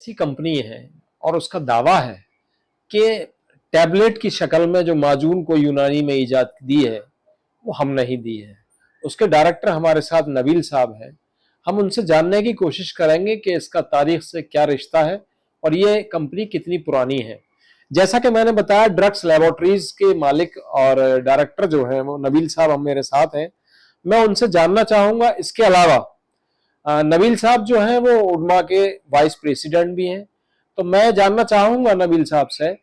ऐसी कंपनी है और उसका दावा है कि टैबलेट की शक्ल में जो माजून को यूनानी में इजाद दी है वो हम नहीं दी है। उसके डायरेक्टर हमारे साथ नबील साहब हैं। हम उनसे जानने की कोशिश करेंगे कि इसका तारीख से क्या रिश्ता है और ये कंपनी कितनी पुरानी है। जैसा कि मैंने बताया, ड्रग्स लेबोरेटरीज के मालिक और डायरेक्टर जो हैं वो नबील साहब हम मेरे साथ हैं। मैं उनसे जानना चाहूंगा। इसके अलावा नबील साहब जो हैं वो उडमा के वाइस प्रेसिडेंट भी हैं। तो मैं जानना चाहूंगा नबील साहब से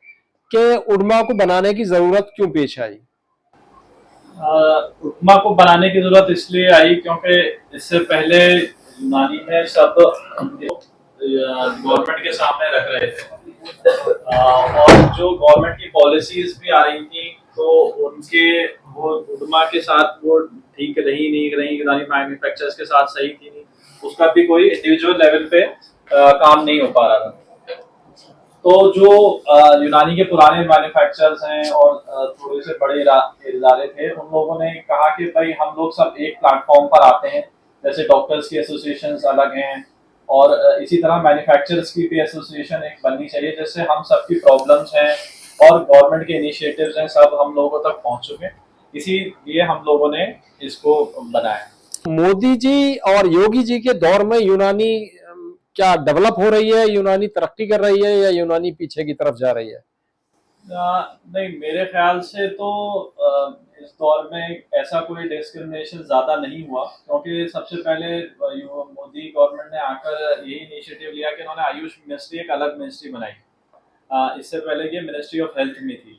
कि उडमा को बनाने की जरूरत क्यों पेश आई। उपमा को बनाने की जरूरत इसलिए आई क्योंकि इससे पहले यूनानी में सब गवर्नमेंट के सामने रख रहे थे। और जो गवर्नमेंट की पॉलिसीज भी आ रही थी तो उनके वो उडमा के साथ वो ठीक रही यूनानी मैन्युफैक्चरर्स के साथ सही थी नहीं। उसका भी कोई इंडिविजुअल लेवल पे काम नहीं हो पा रहा था। तो जो यूनानी के पुराने मैन्युफैक्चरर्स हैं और थोड़े से बड़े इदारे थे, उन लोगों ने कहा कि भाई हम लोग सब एक प्लेटफॉर्म पर आते हैं। जैसे डॉक्टर्स की एसोसिएशन अलग हैं और इसी तरह मैन्युफैक्चरर्स की भी एसोसिएशन एक बननी चाहिए जिससे हम सबकी प्रॉब्लम्स हैं और गवर्नमेंट के इनिशिएटिव्स हैं सब हम लोगों तक पहुंच चुके। इसीलिए हम लोगों ने इसको बनाया। मोदी जी और योगी जी के दौर में यूनानी क्या डेवलप हो रही है, यूनानी तरक्की कर रही है या यूनानी पीछे की तरफ जा रही है? नहीं, मेरे ख्याल से तो इस दौर में ऐसा कोई डिस्क्रिमिनेशन ज्यादा नहीं हुआ क्योंकि सबसे पहले मोदी गवर्नमेंट ने आकर यही इनिशिएटिव लिया कि उन्होंने आयुष मिनिस्ट्री एक अलग मिनिस्ट्री बनाई। इससे पहले ये मिनिस्ट्री ऑफ हेल्थ में थी।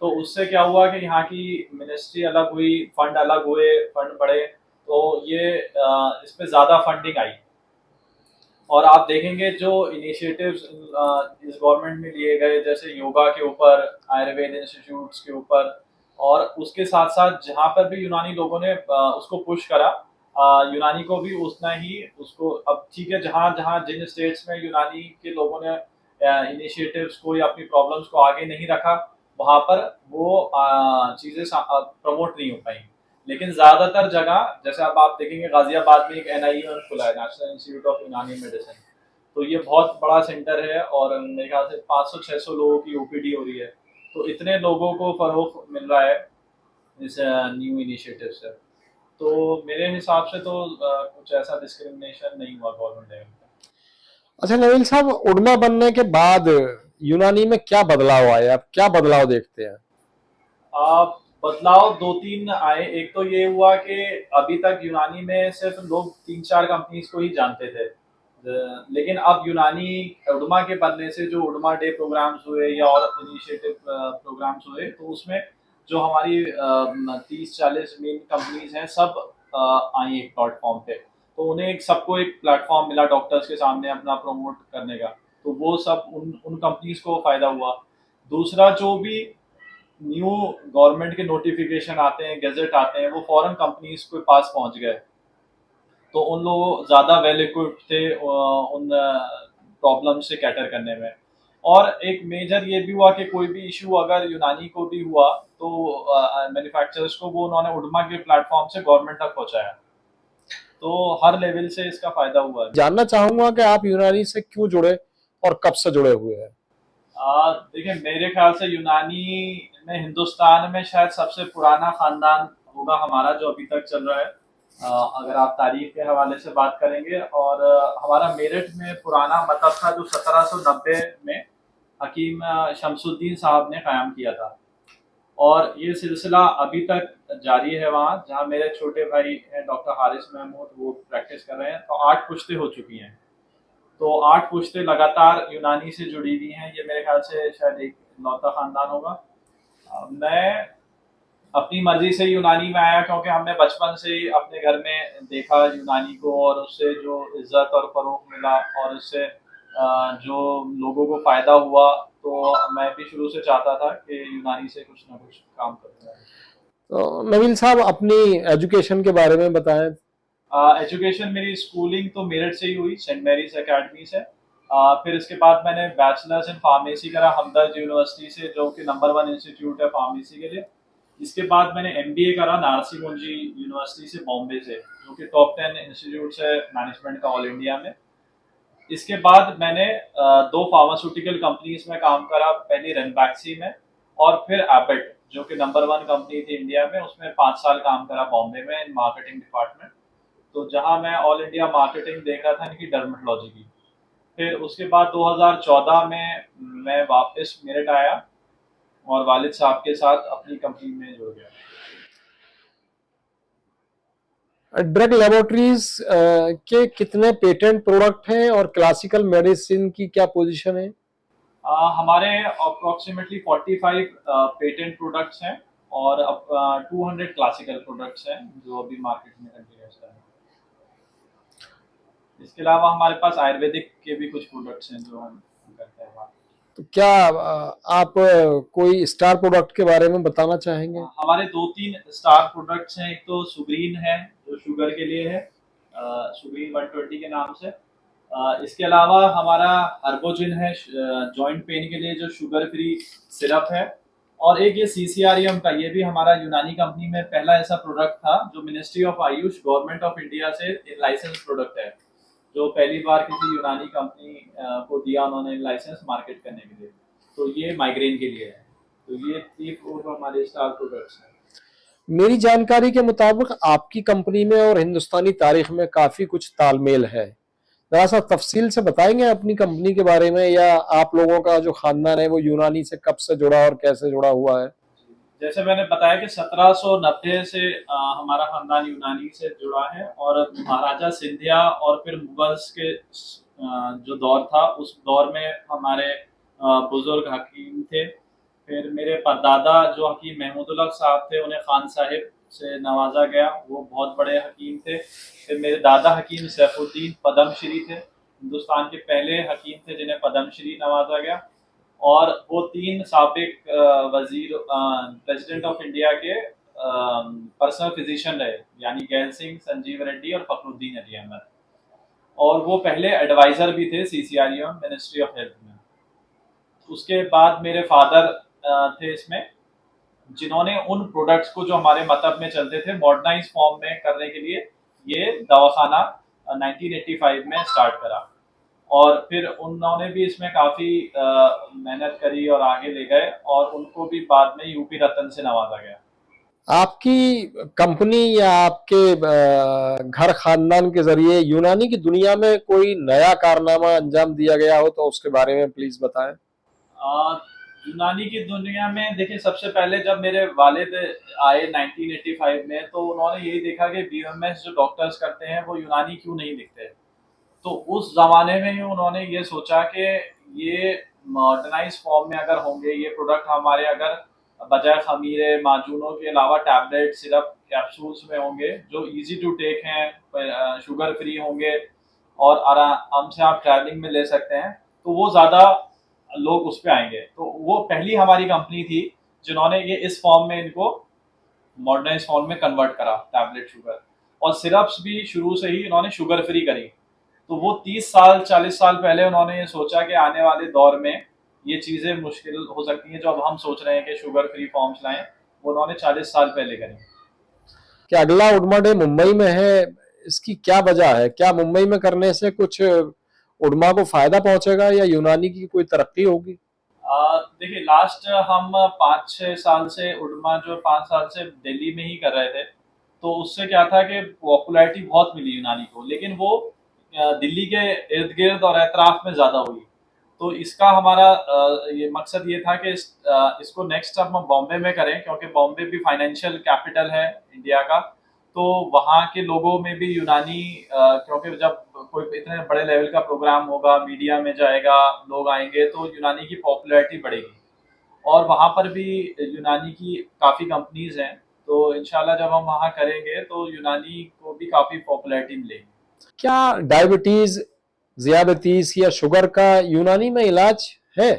तो उससे क्या हुआ कि यहाँ की मिनिस्ट्री अलग हुई, फंड अलग हुए, फंड बढ़े, तो ये इस पे ज्यादा फंडिंग आई। और आप देखेंगे जो इनिशिएटिव्स इस गवर्नमेंट में लिए गए जैसे योगा के ऊपर, आयुर्वेद इंस्टीट्यूट्स के ऊपर, और उसके साथ साथ जहाँ पर भी यूनानी लोगों ने उसको पुश करा, यूनानी को भी उतना ही उसको, अब ठीक है, जहाँ जहाँ जिन स्टेट्स में यूनानी के लोगों ने इनिशिएटिव्स को या अपनी प्रॉब्लम्स को आगे नहीं रखा, वहाँ पर वो चीज़ें प्रमोट नहीं हो पाई। लेकिन ज्यादातर जगह जैसे अब आप देखेंगे गाजियाबाद में एक एनआईयू खुला है, नेशनल इंस्टीट्यूट ऑफ यूनानी मेडिसिन। तो ये बहुत बड़ा सेंटर है और मेरे ख्याल से 500-600 लोगों की ओपीडी हो रही है। तो इतने लोगों को फरोग मिल रहा है इस न्यू इनिशिएटिव से। तो मेरे हिसाब से तो कुछ ऐसा डिस्क्रिमिनेशन नहीं हुआ गवर्नमेंट लेवल पे। अच्छा नवीन साहब, उड़मा बनने के बाद यूनानी में क्या बदलाव आया, आप क्या बदलाव देखते हैं? बदलाव दो तीन आए। एक तो ये हुआ कि अभी तक यूनानी में सिर्फ लोग तीन चार कंपनीज को ही जानते थे। लेकिन अब यूनानी उडमा के बनने से जो उडमा डे प्रोग्राम्स हुए या और इनिशिएटिव प्रोग्राम्स हुए, तो उसमें जो हमारी 30-40 मेन कंपनीज हैं सब आई एक प्लेटफॉर्म पे। तो उन्हें एक सबको एक प्लेटफॉर्म मिला डॉक्टर्स के सामने अपना प्रमोट करने का। तो वो सब उन उन कंपनीज को फायदा हुआ। दूसरा, जो भी न्यू गवर्नमेंट के नोटिफिकेशन आते हैं, गैजेट आते हैं, वो फॉरेन कंपनीज के पास पहुंच गए। तो उन लोगों ज्यादा वेल इक्विप्ड थे उन प्रॉब्लम से कैटर करने में। और एक मेजर ये भी हुआ कि कोई भी इशू अगर यूनानी को भी हुआ तो मैन्युफैक्चरर्स को वो उन्होंने उडमा के प्लेटफॉर्म से गवर्नमेंट तक पहुंचाया। तो हर लेवल से इसका फायदा हुआ है। जानना चाहूंगा कि आप यूनानी से क्यों जुड़े और कब से जुड़े हुए हैं? देखिए, मेरे ख्याल से यूनानी में हिंदुस्तान में शायद सबसे पुराना खानदान होगा हमारा जो अभी तक चल रहा है। अगर आप तारीख के हवाले से बात करेंगे, और हमारा मेरठ में पुराना मतहब था जो 1790 में हकीम शमसुद्दीन साहब ने कायम किया था। और ये सिलसिला अभी तक जारी है वहाँ, जहाँ मेरे छोटे भाई हैं डॉक्टर हारिस महमूद, वो प्रैक्टिस कर रहे हैं। तो 8 पुश्तें हो चुकी हैं। तो 8 पुश्तें लगातार यूनानी से जुड़ी हुई हैं। ये मेरे ख्याल से शायद एक लौता खानदान होगा। मैं अपनी मर्जी से यूनानी में आया क्योंकि हमने बचपन से ही अपने घर में देखा यूनानी को, और उससे जो इज्जत और फरोग मिला और उससे जो लोगों को फायदा हुआ, तो मैं भी शुरू से चाहता था कि यूनानी से कुछ ना कुछ काम करूँगा। तो नवीन साहब, अपनी एजुकेशन के बारे में बताएं। एजुकेशन मेरी स्कूलिंग तो मेरठ से ही हुई, सेंट मैरीज एकेडमी से। फिर इसके बाद मैंने बैचलर्स इन फार्मेसी करा हमदर्द यूनिवर्सिटी से, जो कि नंबर 1 इंस्टीट्यूट है फार्मेसी के लिए। इसके बाद मैंने एमबीए करा नारसी मुंजी यूनिवर्सिटी से, बॉम्बे से, जो कि टॉप 10 इंस्टीट्यूट है मैनेजमेंट का ऑल इंडिया में। इसके बाद मैंने दो फार्मास्यूटिकल कंपनीज में काम करा, पहली रेनबैक्सी में और फिर एबट जो कि नंबर वन कंपनी थी इंडिया में, उसमें 5 साल काम करा बॉम्बे में इन मार्केटिंग डिपार्टमेंट। तो जहां मैं ऑल इंडिया मार्केटिंग देख रहा था इनकी डर्मेटोलॉजी की। फिर उसके बाद 2014 में मैं वापस मेरठ आया और वालिद साहब के साथ अपनी कंपनी में जुड़ गया। ड्रग लेबोरेटरीज के कितने पेटेंट प्रोडक्ट हैं और क्लासिकल मेडिसिन की क्या पोजीशन है? हमारे अप्रोक्सीमेटली 45 पेटेंट प्रोडक्ट्स हैं और अब 200 क्लासिकल प्रोडक्ट्स हैं जो अभी मार्केट में कंटिन्यूस हैं। इसके अलावा हमारे पास आयुर्वेदिक के भी कुछ प्रोडक्ट्स हैं जो हम करते हैं। तो क्या आप कोई स्टार प्रोडक्ट के बारे में बताना चाहेंगे? हमारे 2-3 स्टार प्रोडक्ट्स हैं। एक तो सुग्रीन है जो शुगर के लिए है, सुग्रीन 120 के नाम से। इसके अलावा हमारा हर्बोजिन है जॉइंट पेन के लिए, जो शुगर फ्री सिरप है। और एक ये सीसीआरएम का, ये भी हमारा यूनानी कंपनी में पहला ऐसा प्रोडक्ट था जो ministry of Ayush government of India से लाइसेंस प्रोडक्ट है, जो पहली बार किसी यूनानी कंपनी को दिया उन्होंने लाइसेंस मार्केट करने के लिए। तो ये माइग्रेन के लिए है। तो ये 3-4 हमारे स्टार प्रोडक्ट्स हैं। मेरी जानकारी के मुताबिक आपकी कंपनी में और हिंदुस्तानी तारीख में काफी कुछ तालमेल है। जरा सा तफसील से बताएंगे अपनी कंपनी के बारे में, या आप लोगों का जो खानदान है वो यूनानी से कब से जुड़ा और कैसे जुड़ा हुआ है? जैसे मैंने बताया कि 1790 से हमारा खानदान यूनानी से जुड़ा है, और महाराजा सिंधिया और फिर मुगल्स के जो दौर था उस दौर में हमारे बुजुर्ग हकीम थे। फिर मेरे परदादा जो हकीम महमूदुल्लाह साहब थे, उन्हें खान साहिब से नवाजा गया, वो बहुत बड़े हकीम थे। फिर मेरे दादा हकीम सैफुद्दीन पद्मश्री थे, हिंदुस्तान के पहले हकीम थे जिन्हें पद्मश्री नवाजा गया। और वो 3 साबिक वजीर प्रेसिडेंट ऑफ इंडिया के पर्सनल फिजिशियन रहे, यानी गैल सिंह, संजीव रेड्डी और फखरुद्दीन अली अहमद। और वो पहले एडवाइजर भी थे सीसीआरएम मिनिस्ट्री ऑफ हेल्थ में। उसके बाद मेरे फादर थे इसमें, जिन्होंने उन प्रोडक्ट्स को जो हमारे मतलब में चलते थे मॉडर्नाइज फॉर्म में करने के लिए ये दवाखाना 1985 में स्टार्ट करा। और फिर उन्होंने भी इसमें काफी मेहनत करी और आगे ले गए, और उनको भी बाद में यूपी रत्न से नवाजा गया। आपकी कंपनी या आपके घर खानदान के जरिए यूनानी की दुनिया में कोई नया कारनामा अंजाम दिया गया हो तो उसके बारे में प्लीज बताएं। आ, यूनानी की दुनिया में देखिए, सबसे पहले जब मेरे वालिद आए 1985 में, तो उन्होंने यही देखा कि बीएमएस जो डॉक्टर्स करते हैं वो यूनानी क्यों नहीं दिखते। तो उस जमाने में ही उन्होंने ये सोचा कि ये मॉडर्नाइज फॉर्म में अगर होंगे ये प्रोडक्ट हमारे, अगर बजाय खमीरे माजूनों के अलावा टैबलेट सिरप कैप्सूल्स में होंगे जो इजी टू टेक हैं, शुगर फ्री होंगे और आराम से आप ट्रैवलिंग में ले सकते हैं, तो वो ज़्यादा लोग उस पर आएंगे। तो वो पहली हमारी कंपनी थी जिन्होंने ये इस फॉर्म में इनको मॉडर्नाइज फॉर्म में कन्वर्ट करा, टैबलेट शुगर। और सिरप्स भी शुरू से ही इन्होंने शुगर फ्री करी। तो वो 30 साल 40 साल पहले उन्होंने ये सोचा कि आने वाले दौर में ये चीज़ें मुश्किल हो सकती हैं जो अब हम सोच रहे हैं कि शुगर फ्री फॉर्म्स लाएं, वो उन्होंने 40 साल पहले करी। क्या अगला उडमा डे मुंबई में है? इसकी क्या वजह है? क्या मुंबई में करने से कुछ उडमा को फायदा पहुंचेगा या यूनानी की कोई तरक्की होगी? देखिए, लास्ट हम 5-6 साल से उडमा जो 5 साल से दिल्ली में ही कर रहे थे, तो उससे क्या था कि पॉपुलैरिटी बहुत मिली यूनानी को, लेकिन वो दिल्ली के इर्द गिर्द और एतराफ में ज़्यादा हुई। तो इसका हमारा ये मकसद ये था कि इसको नेक्स्ट हम बॉम्बे में करें, क्योंकि बॉम्बे भी फाइनेंशियल कैपिटल है इंडिया का। तो वहाँ के लोगों में भी यूनानी, क्योंकि जब कोई इतने बड़े लेवल का प्रोग्राम होगा, मीडिया में जाएगा, लोग आएंगे, तो यूनानी की पॉपुलैरिटी बढ़ेगी। और वहाँ पर भी यूनानी की काफ़ी कंपनीज हैं, तो इंशाल्लाह जब हम वहाँ करेंगे तो यूनानी को भी काफ़ी पॉपुलैरिटी मिलेगी। क्या डायबिटीज, जियाबतीस या शुगर का यूनानी में इलाज है?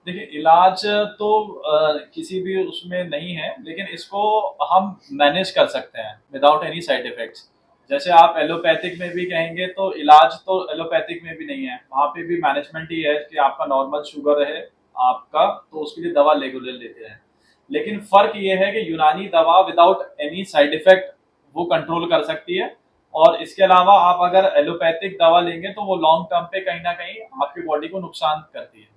देखिए, इलाज तो किसी भी उसमें नहीं है, लेकिन इसको हम मैनेज कर सकते हैं विदाउट एनी साइड इफेक्ट्स। जैसे आप एलोपैथिक में भी कहेंगे तो इलाज तो एलोपैथिक में भी नहीं है, वहाँ पे भी मैनेजमेंट ही है कि आपका नॉर्मल शुगर रहे आपका, तो उसके लिए दवा रेगुलर लेते हैं। लेकिन फर्क ये है कि यूनानी दवा विदाउट एनी साइड इफेक्ट वो कंट्रोल कर सकती है, और इसके अलावा आप अगर एलोपैथिक दवा लेंगे तो वो लॉन्ग टर्म पे कहीं ना कहीं आपकी बॉडी को नुकसान करती है।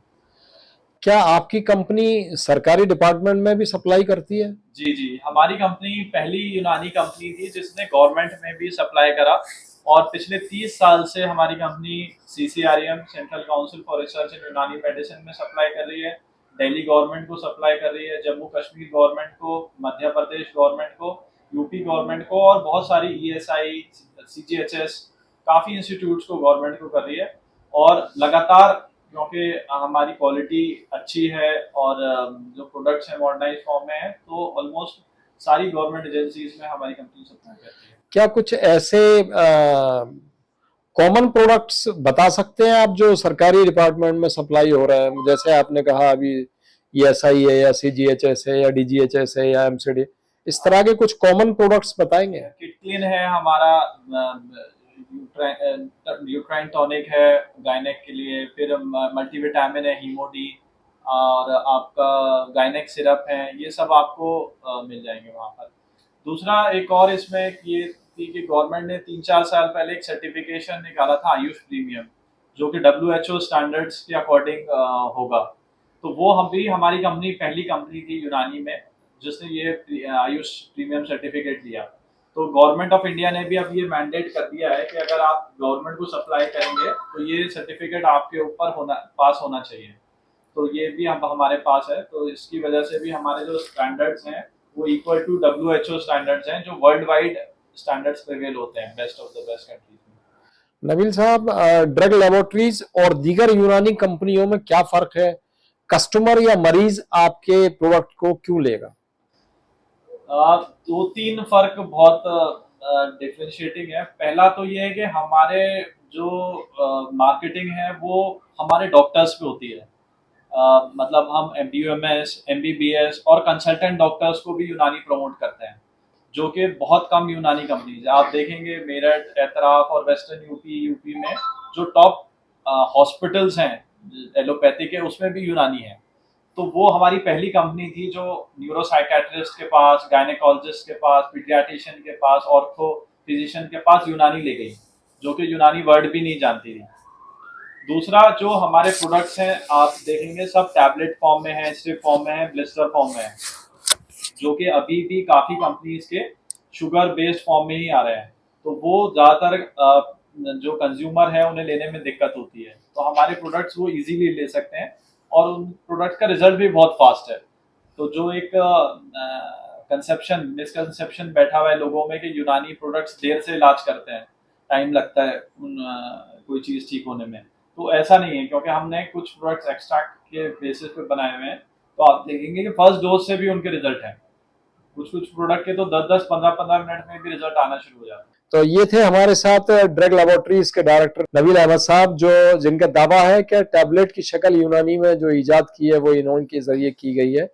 क्या आपकी कंपनी सरकारी डिपार्टमेंट में भी सप्लाई करती है? जी जी, हमारी कंपनी पहली यूनानी कंपनी थी जिसने गवर्नमेंट में भी सप्लाई करा, और पिछले 30 साल से हमारी company CCREM central council for research इन यूनानी मेडिसिन में सप्लाई कर रही है, दिल्ली गवर्नमेंट को सप्लाई कर रही है, जम्मू कश्मीर गवर्नमेंट को, मध्य प्रदेश गवर्नमेंट को, यूपी गवर्नमेंट को, और बहुत सारी ESI, CGHS, काफ़ी इंस्टीट्यूट्स को गवर्नमेंट को कर रही है। और लगातार, क्योंकि हमारी क्वालिटी अच्छी है और जो प्रोडक्ट्स हैं मॉडर्नाइज फॉर्म में है, तो ऑलमोस्ट सारी गवर्नमेंट एजेंसीज में हमारी कंपनी सप्लाई करती है। क्या कुछ ऐसे कॉमन प्रोडक्ट्स बता सकते हैं आप जो सरकारी डिपार्टमेंट में सप्लाई हो रहा है? जैसे आपने कहा अभी ESI है या CGHS है या DGHS है या MCD, इस तरह के कुछ कॉमन प्रोडक्ट्स बताएंगे? किट क्लीन है हमारा, यूट्राइन टॉनिक है गायनेक के लिए, फिर मल्टीविटामिन है, हीमोडी, और आपका गायनेक सिरप है, ये सब आपको मिल जाएंगे वहाँ पर। दूसरा एक और इसमें ये थी कि गवर्नमेंट ने 3-4 साल पहले एक सर्टिफिकेशन निकाला था आयुष प्रीमियम, जो कि WHO स्टैंडर्ड्स के अकॉर्डिंग होगा। तो वो हम भी, हमारी कंपनी पहली कंपनी थी यूनानी में जिसने ये आयुष प्रीमियम सर्टिफिकेट लिया। तो गवर्नमेंट ऑफ इंडिया ने भी अब ये मैंडेट कर दिया है कि अगर आप गवर्नमेंट को सप्लाई करेंगे तो ये सर्टिफिकेट आपके ऊपर पास होना चाहिए। तो ये भी हम हमारे पास है, तो इसकी वजह से भी हमारे जो स्टैंडर्ड्स हैं वो इक्वल टू WHO स्टैंडर्ड्स हैं, जो वर्ल्ड वाइड स्टैंडर्ड्स प्रिवेल होते हैं best of the best countries में। नबील साहब, ड्रग लेबोरेटरीज और दीगर यूनानी कंपनियों में क्या फर्क है? कस्टमर या मरीज आपके प्रोडक्ट को क्यों लेगा? 2-3 फर्क बहुत डिफरेंशिएटिंग है। पहला तो ये है कि हमारे जो मार्केटिंग है वो हमारे डॉक्टर्स पे होती है। मतलब हम MDOMS, MBBS और कंसल्टेंट डॉक्टर्स को भी यूनानी प्रमोट करते हैं, जो कि बहुत कम यूनानी कंपनीज है। आप देखेंगे मेरठ, एतराफ और वेस्टर्न यूपी में जो टॉप हॉस्पिटल्स हैं एलोपैथी के, उसमें भी यूनानी है। तो वो हमारी पहली कंपनी थी जो न्यूरोसाइकेट्रिस्ट के पास, गायनेकोलॉजिस्ट के पास, पीडियाट्रिशियन के पास, ऑर्थो फिजिशियन के पास यूनानी ले गई, जो कि यूनानी वर्ड भी नहीं जानती थी। दूसरा, जो हमारे प्रोडक्ट्स हैं आप देखेंगे सब टैबलेट फॉर्म में है, स्ट्रिप फॉर्म में है, ब्लिस्टर फॉर्म में है, जो कि अभी भी काफ़ी कंपनीज के शुगर बेस्ड फॉर्म में ही आ रहे हैं। तो वो ज़्यादातर जो कंज्यूमर है उन्हें लेने में दिक्कत होती है, तो हमारे प्रोडक्ट्स वो इजीली ले सकते हैं और उन प्रोडक्ट का रिजल्ट भी बहुत फास्ट है। तो जो एक मिसकंसेप्शन बैठा हुआ है लोगों में कि यूनानी प्रोडक्ट्स देर से इलाज करते हैं, टाइम लगता है कोई चीज़ ठीक होने में, तो ऐसा नहीं है, क्योंकि हमने कुछ प्रोडक्ट्स एक्सट्रैक्ट के बेसिस पे बनाए हुए हैं। तो आप देखेंगे कि फर्स्ट डोज से भी उनके रिजल्ट हैं। कुछ प्रोडक्ट के तो 10-10, 15-15 मिनट में भी रिजल्ट आना शुरू हो जाता है। तो ये थे हमारे साथ ड्रग लेबोरेटरीज के डायरेक्टर नबील अहमद साहब, जो जिनका दावा है कि टैबलेट की शक्ल यूनानी में जो इजाद की है वो इन्होंने के जरिए की गई है।